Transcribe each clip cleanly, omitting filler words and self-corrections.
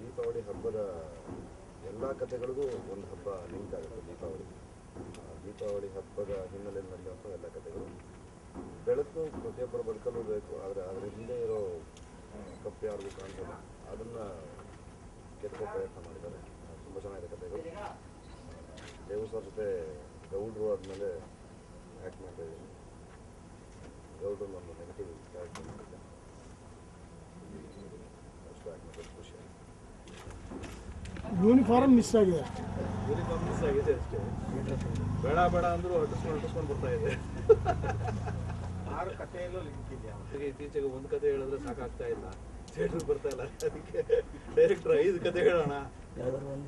ದೀಪಾವಳಿ ಹಬ್ಬದ ಎಲ್ಲ ಕಥೆಗಳಿಗೂ ಒಂದು ಹಬ್ಬ ಲಿಂಕ್ ಆಗುತ್ತೆ ದೀಪಾವಳಿ ಹಬ್ಬದ ಹಿನ್ನೆಲೆಯಲ್ಲಿ ನಡೆಯುವಂಥ ಎಲ್ಲ ಕಥೆಗಳು. ಬೆಳಕು ಪ್ರತಿಯೊಬ್ಬರ ಬದುಕಲ್ಲೂ ಬೇಕು, ಆದರೆ ಅದರ ಹಿಂದೆ ಇರೋ ಕಪ್ಪು ಯಾರಿಗೂ ಕಾಣಿಸಲ್ಲ, ಅದನ್ನು ಕೆತ್ತೋ ಪ್ರಯತ್ನ ಮಾಡಿದ್ದಾರೆ. ತುಂಬ ಚೆನ್ನಾಗಿದೆ ಕಥೆಗಳು. ದೇವು ಸರ್ ಜೊತೆ ಗೌಡ್ರು ಆದಮೇಲೆ ಆ್ಯಕ್ಟ್ ಮಾಡ್ತಾ ಇದ್ದೀನಿ. ಗೌಡ್ರು ಒಂದು ನೆಗೆಟಿವ್ ಕ್ಯಾರೆಕ್ಟರ್ ಮಾಡಿದ್ದೆ, ಅಷ್ಟು ಆ್ಯಕ್ಟ್ ಮಾಡೋದು ಖುಷಿ. ಯೂನಿಫಾರ್ಮ್ ಮಿಸ್ ಆಗಿದೆ ಅಷ್ಟೇ. ಬೇಡ ಬೇಡ ಅಂದರೂ ಹೊಟ್ಟಿಸ್ಕೊಂಡು ಬರ್ತಾ ಇದೆ. 6 ಕಥೆಯಲ್ಲೂ ಲಿಂಕ್ ಇದೆಯಾ? ಇತ್ತೀಚೆಗೆ ಒಂದು ಕತೆ ಹೇಳಿದ್ರೆ ಸಾಕಾಗ್ತಾ ಇಲ್ಲ, ಥಿಯೇಟರ್ ಬರ್ತಾ ಇಲ್ಲ. ಅದಕ್ಕೆ ಡೈರೆಕ್ಟರ್ 5 ಕತೆ ಹೇಳೋಣ,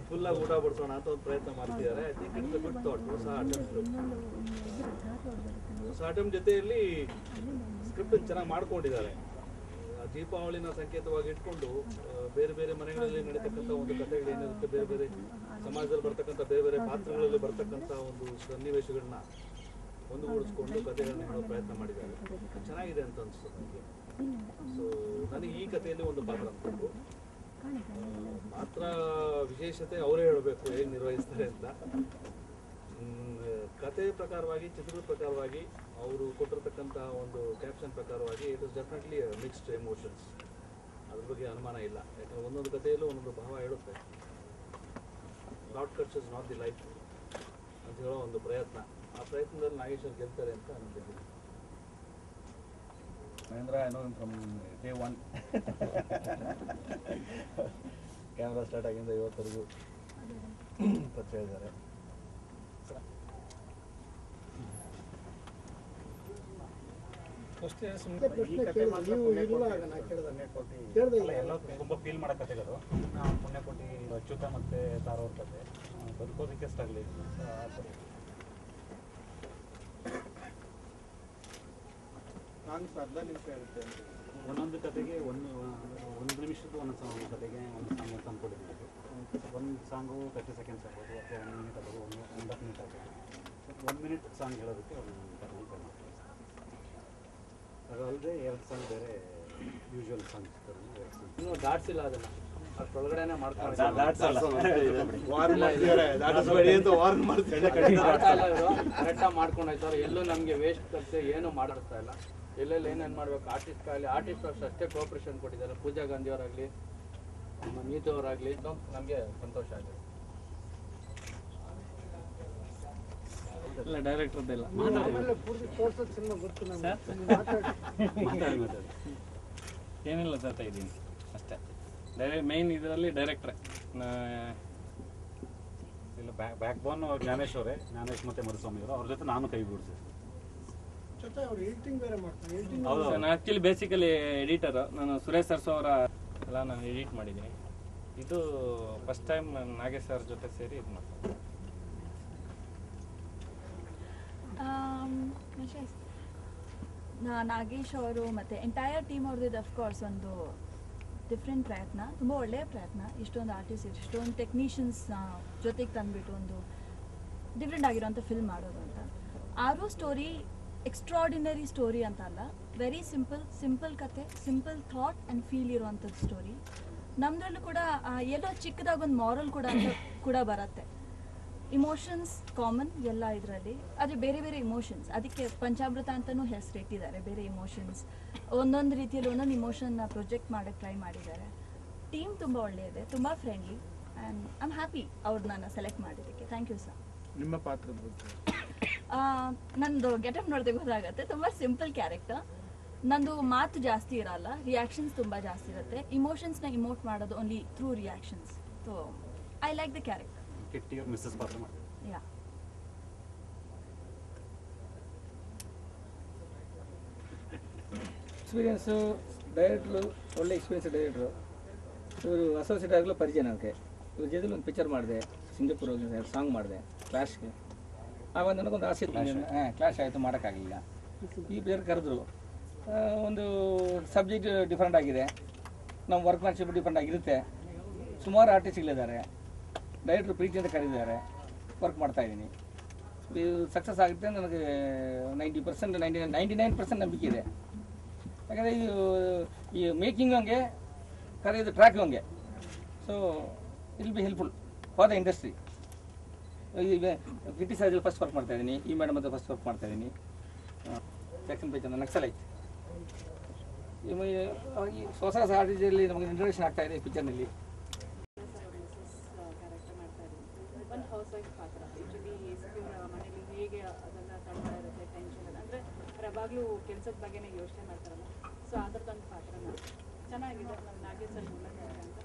ಫುಲ್ಲಾಗಿ ಊಟ ಬಡಿಸೋಣ ಅಂತ ಒಂದು ಪ್ರಯತ್ನ ಮಾಡ್ತಿದ್ದಾರೆ. I think it's a good thought. ಹೊಸ ಅಟೆಂಪ್ಟ್ ಜೊತೆಯಲ್ಲಿ ಸ್ಕ್ರಿಪ್ಟ್ ಚೆನ್ನಾಗಿ ಮಾಡ್ಕೊಂಡಿದ್ದಾರೆ. ದೀಪಾವಳಿನ ಸಂಕೇತವಾಗಿ ಇಟ್ಕೊಂಡು ಬೇರೆ ಬೇರೆ ಮನೆಗಳಲ್ಲಿ ನಡೀತಕ್ಕಂಥ ಒಂದು ಕಥೆಗಳು ಏನಿರುತ್ತೆ, ಬೇರೆ ಬೇರೆ ಸಮಾಜದಲ್ಲಿ ಬರ್ತಕ್ಕಂಥ ಬೇರೆ ಬೇರೆ ಪಾತ್ರಗಳಲ್ಲಿ ಬರ್ತಕ್ಕಂಥ ಒಂದು ಸನ್ನಿವೇಶಗಳನ್ನ ಒಂದುಗೂಡಿಸ್ಕೊಂಡು ಕಥೆಗಳನ್ನ ಹೇಳೋ ಪ್ರಯತ್ನ ಮಾಡಿದ್ದಾರೆ. ಚೆನ್ನಾಗಿದೆ ಅಂತ ಅನಿಸ್ತದೆ ನನಗೆ. ಸೊ ನನಗೆ ಈ ಕಥೆಯಲ್ಲಿ ಒಂದು ಪಾತ್ರ ಅಂದ್ಕೊಂಡು ಮಾತ್ರ ವಿಶೇಷತೆ ಅವರೇ ಹೇಳಬೇಕು ಹೇಗೆ ನಿರ್ವಹಿಸ್ತಾರೆ ಅಂತ. ಕತೆ ಪ್ರಕಾರವಾಗಿ, ಚಿತ್ರದ ಪ್ರಕಾರವಾಗಿ, ಅವರು ಕೊಟ್ಟಿರ್ತಕ್ಕಂಥ ಒಂದು ಕ್ಯಾಪ್ಷನ್ ಪ್ರಕಾರವಾಗಿ it is definitely mixed emotions. ಅದ್ರ ಬಗ್ಗೆ ಅನುಮಾನ ಇಲ್ಲ. ಯಾಕಂದರೆ ಒಂದೊಂದು ಕಥೆಯಲ್ಲೂ ಒಂದೊಂದು ಭಾವ ಹೇಳುತ್ತೆ. Short cuts is not the life ಅಂತ ಹೇಳೋ ಒಂದು ಪ್ರಯತ್ನ. ಆ ಪ್ರಯತ್ನದಲ್ಲಿ ನಾಗೇಶ್ವರ್ ಗೆಲ್ತಾರೆ ಅಂತ ಅನ್ಕೊಂಡಿದ್ದೀನಿ. Mahendra, I know him from day one. Camera start ಆಗಿಂದ ಇವತ್ತರೆಗೂ ಪರಿಚಯ ಇದ್ದಾರೆ. ಎಲ್ಲ ತುಂಬ ಫೀಲ್ ಮಾಡೋ ಕಥೆಗಳು. ಪುಣ್ಯಕೋಟಿ ಅಚ್ಯುತ ಮತ್ತು ತಾರವ್ರ ಕತೆ ಬದುಕೋದಕ್ಕೆ ಸ್ಟ್ರಗಲ್ ಇದೆ. ಸಾಂಗ್ಸ್ ಅರ್ಧ ನಿಮಿಷ ಇರುತ್ತೆ. ಒಂದೊಂದು ಕತೆಗೆ ಒಂದು ನಿಮಿಷದ್ದು ಒಂದೊಂದು ಕತೆಗೆ ಒಂದು ಸಾಂಗ್ ಅಂತ ಅಂದ್ಕೊಂಡಿದ್ದೀವಿ. ಒಂದು ಸಾಂಗು 30 ಸೆಕೆಂಡ್ಸ್ ಆಗ್ಬೋದು, ಅಥವಾ 1 ಮಿನಿಟ್ ಆಗ್ಬೋದು, 1 ಮಿನಿಟ್ ಆಗ್ಬೋದು. 1 ಮಿನಿಟ್ ಸಾಂಗ್ ಹೇಳೋದಕ್ಕೆ ಒಂದು ಕತೆ ಅಂತ ಮಾಡ್ತೀವಿ. ಅದಲ್ಲದೆ 2 ಸಾಂಗ್ ಬೇರೆ ಯೂಶುವಲ್ ಸಾಂಗ್ಸ್ ಇನ್ನೂ ದಾಟ್ಸಿಲ್ಲ ಅದನ್ನು, ಅಷ್ಟೊಳಗಡೆನೆ ಮಾಡ್ಕೊಂಡು ಕರೆಕ್ಟಾಗಿ ಮಾಡ್ಕೊಂಡು ಹೋಯ್ತಾರೆ. ಎಲ್ಲೂ ನಮಗೆ ವೇಸ್ಟ್ ಖರ್ಚು ಏನು ಮಾಡಿಸ್ತಾ ಇಲ್ಲ. ಎಲ್ಲೆಲ್ಲಿ ಏನೇನು ಮಾಡಬೇಕು, ಆರ್ಟಿಸ್ಟ್ ಅಷ್ಟೇ ಕೋಆಪ್ರೇಷನ್ ಕೊಟ್ಟಿದ್ದಾರೆ. ಪೂಜಾ ಗಾಂಧಿ ಅವರಾಗಲಿ, ನೀತು ಅವರಾಗಲಿ, ನಮಗೆ ಸಂತೋಷ ಆಗಿದೆ. ಇಲ್ಲ ಡೈರೆಕ್ಟರ್ದೆಲ್ಲ ಏನಿಲ್ಲ ತರ್ತಾ ಇದ್ದೀನಿ ಅಷ್ಟೇ. ಮೈನ್ ಇದರಲ್ಲಿ ಡೈರೆಕ್ಟ್ರೆ ಇಲ್ಲ. ಬ್ಯಾಕ್ ಬೋನ್ ಜ್ಞಾನೇಶ್ ಅವರೇ, ಜ್ಞಾನೇಶ್ ಮತ್ತು ಮಧುಸ್ವಾಮಿ ಅವರು. ಅವ್ರ ಜೊತೆ ನಾನು ಕೈ ಬಿಡಿಸಿ. ಹೌದು, ನಾನು ಆ್ಯಕ್ಚುಲಿ ಬೇಸಿಕಲಿ ಎಡಿಟರ್. ನಾನು ಸುರೇಶ್ ಸರ್ಸು ಅವರ ಎಲ್ಲ ನಾನು ಎಡಿಟ್ ಮಾಡಿದ್ದೀನಿ. ಇದು ಫಸ್ಟ್ ಟೈಮ್ ನಾನು ನಾಗೇಶ್ ಸರ್ ಜೊತೆ ಸೇರಿ ಇದು ಮಾಡ್ತೀನಿ. ನಾಗೇಶ್ ಅವರು ಮತ್ತು ಎಂಟೈರ್ ಟೀಮ್ ಅವ್ರದ್ದು ಅಫ್ಕೋರ್ಸ್ ಒಂದು ಡಿಫ್ರೆಂಟ್ ಪ್ರಯತ್ನ, ತುಂಬ ಒಳ್ಳೆಯ ಪ್ರಯತ್ನ. ಇಷ್ಟೊಂದು ಆರ್ಟಿಸ್ಟ್, ಇಷ್ಟೊಂದು ಟೆಕ್ನಿಷಿಯನ್ಸ್ ಜೊತೆಗೆ ತಂದುಬಿಟ್ಟು ಒಂದು ಡಿಫ್ರೆಂಟ್ ಆಗಿರೋಂಥ ಫಿಲ್ಮ್ ಮಾಡೋದು ಅಂತ. ಆರೋ ಸ್ಟೋರಿ ಎಕ್ಸ್ಟ್ರಾರ್ಡಿನರಿ ಸ್ಟೋರಿ ಅಂತ ಅಲ್ಲ, ವೆರಿ ಸಿಂಪಲ್ ಕತೆ, ಸಿಂಪಲ್ ಥಾಟ್ ಆ್ಯಂಡ್ ಫೀಲ್ ಇರುವಂಥದ್ದು ಸ್ಟೋರಿ. ನಮ್ಮದ್ರಲ್ಲೂ ಕೂಡ ಎಲ್ಲೋ ಚಿಕ್ಕದಾಗ ಒಂದು ಮಾರಲ್ ಕೂಡ ಬರುತ್ತೆ. ಇಮೋಷನ್ಸ್ ಕಾಮನ್ ಎಲ್ಲ ಇದರಲ್ಲಿ, ಆದರೆ ಬೇರೆ ಬೇರೆ ಇಮೋಷನ್ಸ್, ಅದಕ್ಕೆ ಪಂಚಾಮೃತ ಅಂತಲೂ ಹೆಸರಿಟ್ಟಿದ್ದಾರೆ. ಬೇರೆ ಇಮೋಷನ್ಸ್ ಒಂದೊಂದು ರೀತಿಯಲ್ಲಿ ಒಂದೊಂದು ಇಮೋಷನ್ನ ಪ್ರೊಜೆಕ್ಟ್ ಮಾಡೋಕ್ಕೆ ಟ್ರೈ ಮಾಡಿದ್ದಾರೆ. ಟೀಮ್ ತುಂಬ ಒಳ್ಳೆಯದೆ, ತುಂಬ friendly, and I am happy ಅವ್ರನ್ನ ಸೆಲೆಕ್ಟ್ ಮಾಡಿದ್ದಕ್ಕೆ. Thank you sir. ನಿಮ್ಮ ಪಾತ್ರದ ಬಗ್ಗೆ ನಂದು ಗೆಟಪ್ ನೋಡಿದೆ ಗೊತ್ತಾಗುತ್ತೆ. ತುಂಬ ಸಿಂಪಲ್ ಕ್ಯಾರೆಕ್ಟರ್. ನಂದು ಮಾತು ಜಾಸ್ತಿ ಇರಲ್ಲ, ರಿಯಾಕ್ಷನ್ಸ್ ತುಂಬ ಜಾಸ್ತಿ ಇರುತ್ತೆ. ಇಮೋಷನ್ಸ್ನ ಇಮೋಟ್ ಮಾಡೋದು only through reactions. So I like the character. ಕಿಟ್ಟಿಯವ್ರು ಮಿಸ್ಸಸ್ ಪಾತ್ರ ಮಾಡಿ. ಯಾ, ಎಕ್ಸ್ಪೀರಿಯನ್ಸು ಡೈರೆಕ್ಟ್ರು ಒಳ್ಳೆ ಎಕ್ಸ್ಪೀರಿಯನ್ಸ್ ಡೈರೆಕ್ಟ್ರು. ಇವರು ಅಸೋಸಿಯೇಟ್ ಆಗಲು ಪರಿಚಯ ನನಗೆ. ಇವ್ರ ಜೊತೆಲಿ ಒಂದು ಪಿಕ್ಚರ್ ಮಾಡಿದೆ, ಸಿಂಗಾಪುರ್ ಹೋಗಿ ಸಾಂಗ್ ಮಾಡಿದೆ ಕ್ಲಾಶ್ಗೆ. ಆವಾಗ ನನಗೊಂದು ಆಸೆ ಇತ್ತು, ಕ್ಲಾಶ್ ಆಯಿತು, ಮಾಡೋಕ್ಕಾಗಲಿಲ್ಲ. ಈ ಪಿಕ್ಚರ್ ಕರೆದ್ರು. ಒಂದು ಸಬ್ಜೆಕ್ಟ್ ಡಿಫ್ರೆಂಟ್ ಆಗಿದೆ, ನಮ್ಮ ವರ್ಕ್ಮ್ಯಾನ್ಶಿಪ್ ಡಿಫ್ರೆಂಟ್ ಆಗಿರುತ್ತೆ. ಸುಮಾರು ಆರ್ಟಿಸ್ಟ್ಗಳಿದ್ದಾರೆ, ಡೈರೆಕ್ಟ್ರು ಪ್ರೀತಿಯಿಂದ ಕರೆದಿದ್ದಾರೆ, ವರ್ಕ್ ಮಾಡ್ತಾಯಿದ್ದೀನಿ. ಇದು ಸಕ್ಸಸ್ ಆಗುತ್ತೆ ನನಗೆ 90%, 99% ನಂಬಿಕೆ ಇದೆ. ಯಾಕಂದರೆ ಇದು ಈ ಮೇಕಿಂಗ್ ಹಂಗೆ, ಕರೆಯೋದು ಟ್ರ್ಯಾಕ್ ಹಂಗೆ. ಸೊ ಇಲ್ be helpful for the industry. ಈಗ ಕಿಟ್ಟಿ ಸಾಜಲ್ಲಿ ಫಸ್ಟ್ ವರ್ಕ್ ಮಾಡ್ತಾ ಇದ್ದೀನಿ, ಈ ಮೇಡಮ್ ಹತ್ರ ಫಸ್ಟ್ ವರ್ಕ್ ಮಾಡ್ತಾ ಇದ್ದೀನಿ. ಜಾಕ್ಸನ್ ಪೇಜ್ ಅಂತ ನಕ್ಸಲೈಟ್ ಈ ಹೊಸ ಹೊಸ ಆರ್ಟಿಸ್ಟಲ್ಲಿ ನಮಗೆ ಇಂಟ್ರೊಡಕ್ಷನ್ ಆಗ್ತಾ ಇದೆ ಪಿಕ್ಚರ್ನಲ್ಲಿ. ಒಂದು ಹೌಸ್ ವೈಫ್ ಪಾತ್ರ ಆ್ಯಕ್ಚುಲಿ ಮನೇಲಿ ಹೇಗೆ ಅದೆಲ್ಲ ತಡ್ತಾ ಇರುತ್ತೆ ಟೆನ್ಷನ್ ಅಂದರೆ ಯಾವಾಗಲೂ ಕೆಲಸದ ಬಗ್ಗೆನೇ ಯೋಚನೆ ಮಾಡ್ತಾರಲ್ಲ, ಸೊ ಆ ಥರದೊಂದು ಪಾತ್ರನ ಚೆನ್ನಾಗಿದೆ. ನಮ್ಮ ನಾಗೇಶ್ ಸರ್ ಅಂತ